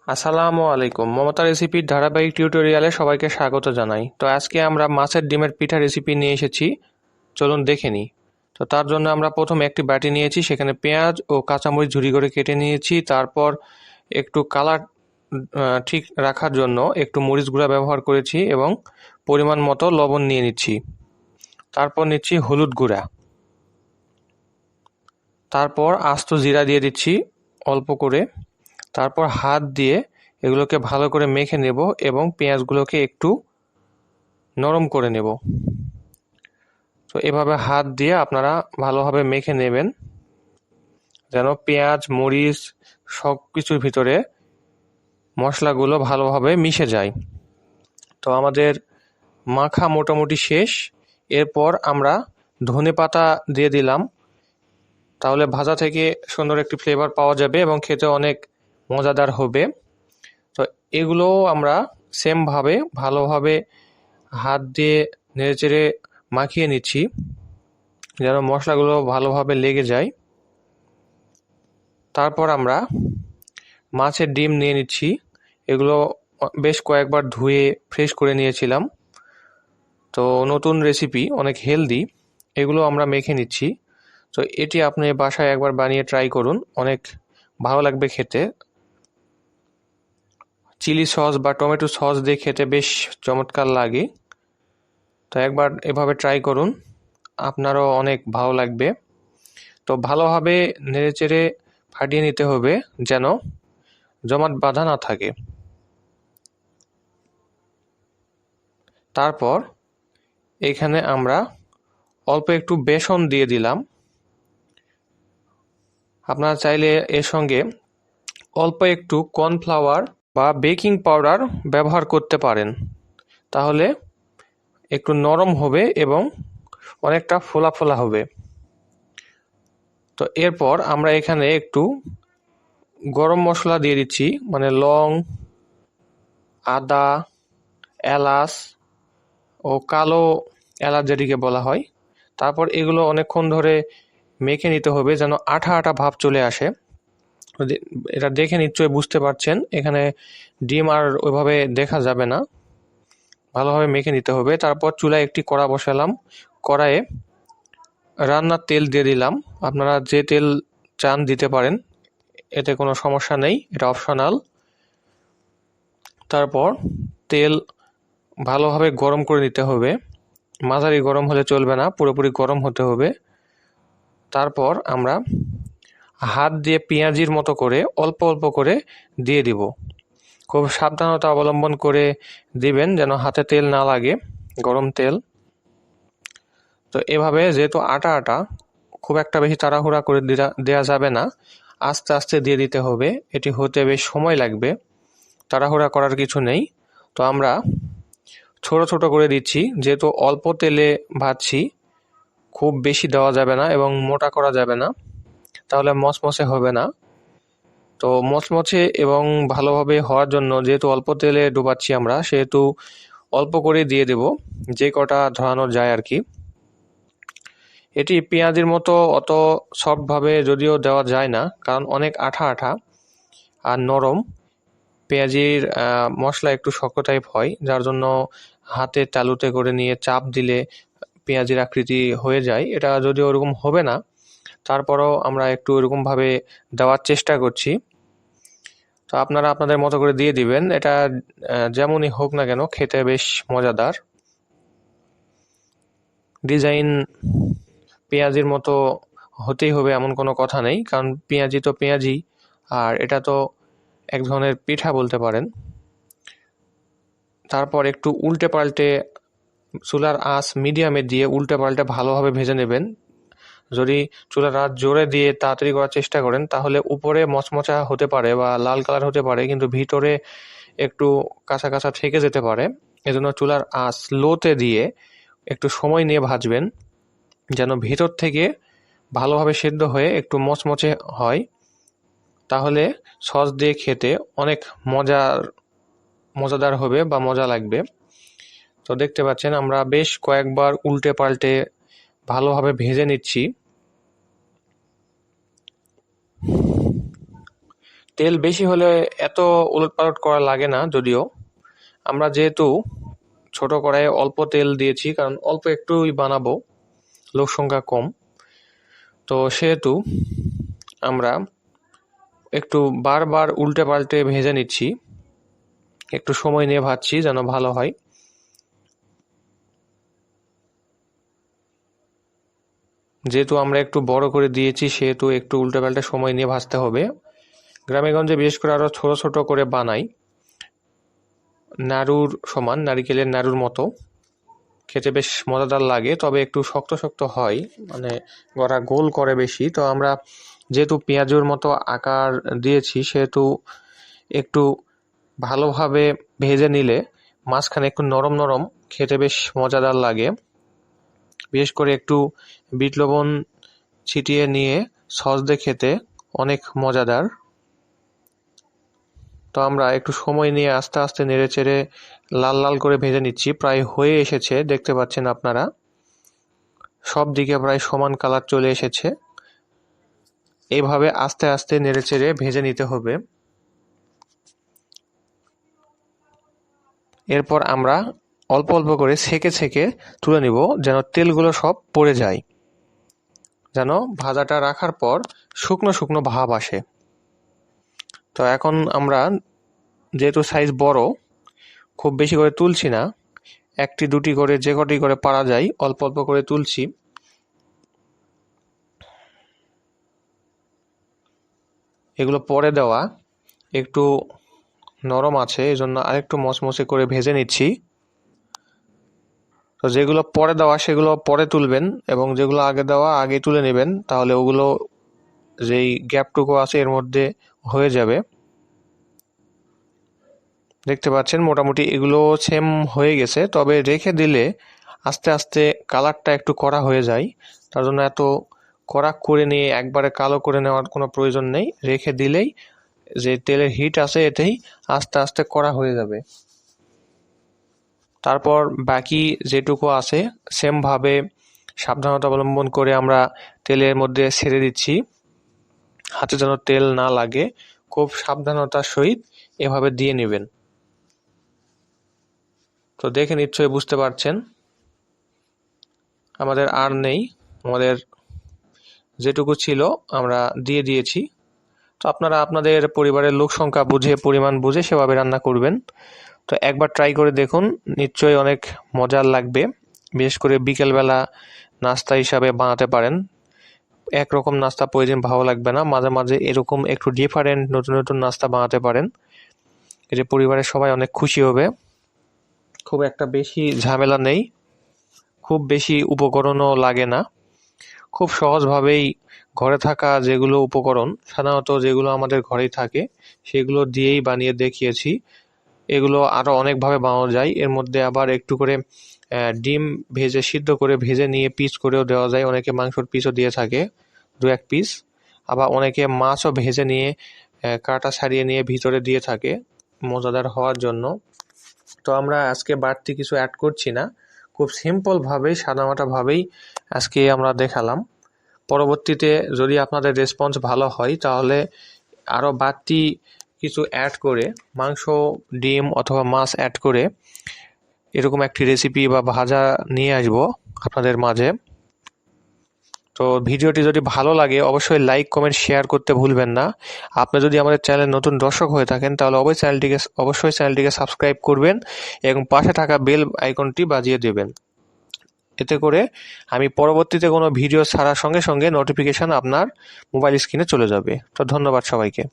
আসসালামু আলাইকুম। মমতা রেসিপির ধারাবাহিক টিউটোরিয়ালে সবাইকে স্বাগত জানাই। তো আজকে আমরা মাছের ডিমের পিঠা রেসিপি নিয়ে এসেছি, চলুন দেখে নিই। তো তার জন্য আমরা প্রথমে একটি বাটি নিয়েছি, সেখানে পেঁয়াজ ও কাঁচামরিচ ঝুরি করে কেটে নিয়েছি। তারপর একটু কালার ঠিক রাখার জন্য একটু মরিচ গুঁড়া ব্যবহার করেছি এবং পরিমাণ মতো লবণ নিয়ে নিচ্ছি। তারপর নিচ্ছি হলুদ গুঁড়া, তারপর আস্ত জিরা দিয়ে দিচ্ছি অল্প করে। তারপর হাত দিয়ে এগুলোকে ভালো করে মেখে নেব এবং পেঁয়াজগুলোকে একটু নরম করে নেব। তো এভাবে হাত দিয়ে আপনারা ভালোভাবে মেখে নেবেন, যেন পেঁয়াজ মরিচ সব কিছুর ভিতরে মশলাগুলো ভালোভাবে মিশে যায়। তো আমাদের মাখা মোটামুটি শেষ। এরপর আমরা ধনেপাতা দিয়ে দিলাম, তাহলে ভাজা থেকে সুন্দর একটি ফ্লেভার পাওয়া যাবে এবং খেতে অনেক মজাদার হবে। তো এগুলোও আমরা সেমভাবে ভালোভাবে হাত দিয়ে নেড়েচেড়ে মাখিয়ে নিচ্ছি, যেন মশলাগুলো ভালোভাবে লেগে যায়। তারপর আমরা মাছের ডিম নিয়ে নিচ্ছি, এগুলো বেশ কয়েকবার ধুয়ে ফ্রেশ করে নিয়েছিলাম। তো নতুন রেসিপি, অনেক হেলদি, এগুলো আমরা মেখে নিচ্ছি। তো এটি আপনি বাসায় একবার বানিয়ে ট্রাই করুন, অনেক ভালো লাগবে খেতে। চিলি সস বা টমেটো সস দিয়ে খেতে বেশ চমৎকার লাগে। তো একবার এভাবে ট্রাই করুন, আপনারও অনেক ভালো লাগবে। তো ভালোভাবে নেড়েচেড়ে ফাটিয়ে নিতে হবে, যেন জমাট বাঁধা না থাকে। তারপর এখানে আমরা অল্প একটু বেসন দিয়ে দিলাম। আপনারা চাইলে এর সঙ্গে অল্প একটু কর্নফ্লাওয়ার বা বেকিং পাউডার ব্যবহার করতে পারেন, তাহলে একটু নরম হবে এবং অনেকটা ফোলা ফোলা হবে। তো এরপর আমরা এখানে একটু গরম মশলা দিয়ে দিচ্ছি, মানে লং, আদা, এলাচ ও কালো এলাচ যেটিকে বলা হয়। তারপর এগুলো অনেকক্ষণ ধরে মেখে নিতে হবে, যেন আঠা আঠা ভাব চলে আসে। এটা দেখে নিশ্চয়ই বুঝতে পারছেন, এখানে ডিম আর ওইভাবে দেখা যাবে না, ভালোভাবে মেখে নিতে হবে। তারপর চুলায় একটি কড়া বসালাম, কড়াইয়ে রান্নার তেল দিয়ে দিলাম। আপনারা যে তেল চান দিতে পারেন, এতে কোনো সমস্যা নেই, এটা অপশনাল। তারপর তেল ভালোভাবে গরম করে নিতে হবে, মাঝারি গরম হলে চলবে না, পুরোপুরি গরম হতে হবে। তারপর আমরা হাত দিয়ে পেঁয়াজির মতো করে অল্প অল্প করে দিয়ে দিব। খুব সাবধানতা অবলম্বন করে দিবেন, যেন হাতে তেল না লাগে, গরম তেল। তো এভাবে, যেহেতু আটা আটা, খুব একটা বেশি তাড়াহুড়া করে দেওয়া যাবে না, আস্তে আস্তে দিয়ে দিতে হবে। এটি হতে বেশ সময় লাগবে, তাড়াহুড়া করার কিছু নেই। তো আমরা ছোট ছোট করে দিচ্ছি, যেহেতু অল্প তেলে ভাজছি, খুব বেশি দেওয়া যাবে না এবং মোটা করা যাবে না, তাহলে মচমচে হবে না। তো মচমচে এবং ভালোভাবে হওয়ার জন্য, যেহেতু অল্প তেলে ডুবাচ্ছি আমরা, সেহেতু অল্প করে দিয়ে দেব, যে কটা ধরানো যায় আর কি। এটি পেঁয়াজের মতো অত সফটভাবে যদিও দেওয়া যায় না, কারণ অনেক আঠা আঠা আর নরম। পেঁয়াজির মশলা একটু শক্ত টাইপ হয়, যার জন্য হাতে তালুতে করে নিয়ে চাপ দিলে পেঁয়াজির আকৃতি হয়ে যায়। এটা যদিও ওরকম হবে না, তারপরেও আমরা একটু ওরকমভাবে দেওয়ার চেষ্টা করছি। তো আপনারা আপনাদের মতো করে দিয়ে দিবেন, এটা যেমনই হোক না কেন খেতে বেশ মজাদার। ডিজাইন পেঁয়াজির মতো হতেই হবে এমন কোনো কথা নেই, কারণ পেঁয়াজি তো পেঁয়াজি, আর এটা তো এক ধরনের পিঠা বলতে পারেন। তারপর একটু উল্টে পাল্টে, চুলার আঁচ মিডিয়ামে দিয়ে উল্টে পাল্টে ভালোভাবে ভেজে নেবেন। যদি চুলার আঁচ জোরে দিয়ে তাড়াতাড়ি করার চেষ্টা করেন, তাহলে উপরে মচমচা হতে পারে বা লাল কালার হতে পারে, কিন্তু ভিতরে একটু কাঁচা কাঁচা থেকে যেতে পারে। এজন্য চুলার আঁচ লোতে দিয়ে একটু সময় নিয়ে ভাজবেন, যেন ভিতর থেকে ভালোভাবে সেদ্ধ হয়ে একটু মচমচে হয়, তাহলে সস দিয়ে খেতে অনেক মজাদার হবে বা মজা লাগবে। তো দেখতে পাচ্ছেন, আমরা বেশ কয়েকবার উল্টে পাল্টে ভালোভাবে ভেজে নিচ্ছি। তেল বেশি হলে এত উলটপালট করা লাগে না, যদিও আমরা যেহেতু ছোট কড়াইয়ে অল্প তেল দিয়েছি, কারণ অল্প একটুই বানাবো, লোক সংখ্যা কম, তো সেহেতু আমরা একটু বারবার উল্টে পাল্টে ভেজে নিচ্ছি, একটু সময় নিয়ে ভাজছি যেন ভালো হয়। যেহেতু আমরা একটু বড় করে দিয়েছি সেহেতু একটু উল্টে পাল্টে সময় নিয়ে ভাজতে হবে। গ্রামেগঞ্জে বিশেষ করে আরও ছোট ছোট করে বানাই, নাড়ুর সমান, নারিকেলের নাড়ুর মতো, খেতে বেশ মজাদার লাগে, তবে একটু শক্ত শক্ত হয়, মানে ওরা গোল করে বেশি। তো আমরা যেহেতু পেঁয়াজুর মতো আকার দিয়েছি সেহেতু একটু ভালোভাবে ভেজে নিলে মাঝখানে একটু নরম নরম, খেতে বেশ মজাদার লাগে। বিশেষ করে একটু বিট লবণ ছিটিয়ে নিয়ে সস দিয়ে খেতে অনেক মজাদার। তো আমরা একটু সময় নিয়ে আস্তে আস্তে নেড়ে চেড়ে লাল লাল করে ভেজে নিচ্ছি, প্রায় হয়ে এসেছে, দেখতে পাচ্ছেন আপনারা, সব দিকে প্রায় সমান কালার চলে এসেছে। এইভাবে আস্তে আস্তে নেড়ে চেড়ে ভেজে নিতে হবে। এরপর আমরা অল্প অল্প করে ছেঁকে ছেঁকে তুলে নিব, যেন তেলগুলো সব পড়ে যায়, যেন ভাজাটা রাখার পর শুকনো শুকনো ভাব আসে। তো এখন আমরা যেহেতু সাইজ বড়, খুব বেশি করে তুলছি না, একটি দুটি করে যে কটি করে পারা যায় অল্প অল্প করে তুলছি। এগুলো পরে দেওয়া, একটু নরম আছে, এই জন্য আরেকটু মচমচে করে ভেজে নিচ্ছি। তো যেগুলো পরে দেওয়া সেগুলো পরে তুলবেন, এবং যেগুলো আগে দেওয়া আগে তুলে নেবেন, তাহলে ওগুলো যেই গ্যাপটুকু আছে এর মধ্যে হয়ে যাবে। দেখতে পাচ্ছেন মোটামুটি এগুলো সেম হয়ে গেছে, তবে রেখে দিলে আস্তে আস্তে কালারটা একটু কড়া হয়ে যায়, তার জন্য এত কড়া করে নিয়ে একবারে কালো করে নেওয়ার কোনো প্রয়োজন নেই, রেখে দিলেই যে তেলের হিট আছে এতেই আস্তে আস্তে কড়া হয়ে যাবে। তারপর বাকি যেটুকু আছে সেমভাবে সাবধানতা অবলম্বন করে আমরা তেলের মধ্যে ছেড়ে দিচ্ছি, হাতে যেন তেল না লাগে, খুব সাবধানতার সহিত এভাবে দিয়ে নেবেন। তো দেখে নিশ্চয়ই বুঝতে পারছেন আমাদের আর নেই, আমাদের যেটুকু ছিল আমরা দিয়ে দিয়েছি। তো আপনারা আপনাদের পরিবারের লোক সংখ্যা বুঝে, পরিমাণ বুঝে সেভাবে রান্না করবেন। তো একবার ট্রাই করে দেখুন, নিশ্চয়ই অনেক মজার লাগবে। বিশেষ করে বিকেলবেলা নাস্তা হিসাবে বানাতে পারেন। একরকম নাস্তা প্রতিদিন ভালো লাগবে না, মাঝে মাঝে এরকম একটু ডিফারেন্ট নতুন নতুন নাস্তা বানাতে পারেন, এতে পরিবারের সবাই অনেক খুশি হবে। খুব একটা বেশি ঝামেলা নেই, খুব বেশি উপকরণও লাগে না, খুব সহজভাবেই ঘরে থাকা যেগুলো উপকরণ, সাধারণত যেগুলো আমাদের ঘরেই থাকে সেগুলো দিয়েই বানিয়ে দেখিয়েছি। এগুলো আরও অনেকভাবে বানানো যায়, এর মধ্যে আবার একটু করে ডিম ভেজে সিদ্ধ করে ভেজে নিয়ে পিস করেও দেওয়া যায়, অনেকে মাংসর পিসও দিয়ে থাকে, 2-1 পিস, আবার অনেকে মাছও ভেজে নিয়ে কাঁটা ছাড়িয়ে নিয়ে ভিতরে দিয়ে থাকে মজাদার হওয়ার জন্য। তো আমরা আজকে বাড়তি কিছু অ্যাড করছি না, খুব সিম্পলভাবেই সাদামাটাভাবেই আজকে আমরা দেখালাম। পরবর্তীতে যদি আপনাদের রেসপন্স ভালো হয় তাহলে আরও বাড়তি কিছু অ্যাড করে, মাংস, ডিম অথবা মাছ অ্যাড করে এরকম একটি রেসিপি বা ভাজা নিয়ে আসবো আপনাদের মাঝে। তো ভিডিওটি যদি ভালো লাগে অবশ্যই লাইক, কমেন্ট, শেয়ার করতে ভুলবেন না। আপনি যদি আমাদের চ্যানেলের নতুন দর্শক হয়ে থাকেন তাহলে অবশ্যই চ্যানেলটিকে সাবস্ক্রাইব করবেন এবং পাশে থাকা বেল আইকনটি বাজিয়ে দেবেন। এতে করে আমি পরবর্তীতে কোনো ভিডিও ছাড়ার সঙ্গে সঙ্গে নোটিফিকেশান আপনার মোবাইল স্ক্রিনে চলে যাবে। তো ধন্যবাদ সবাইকে।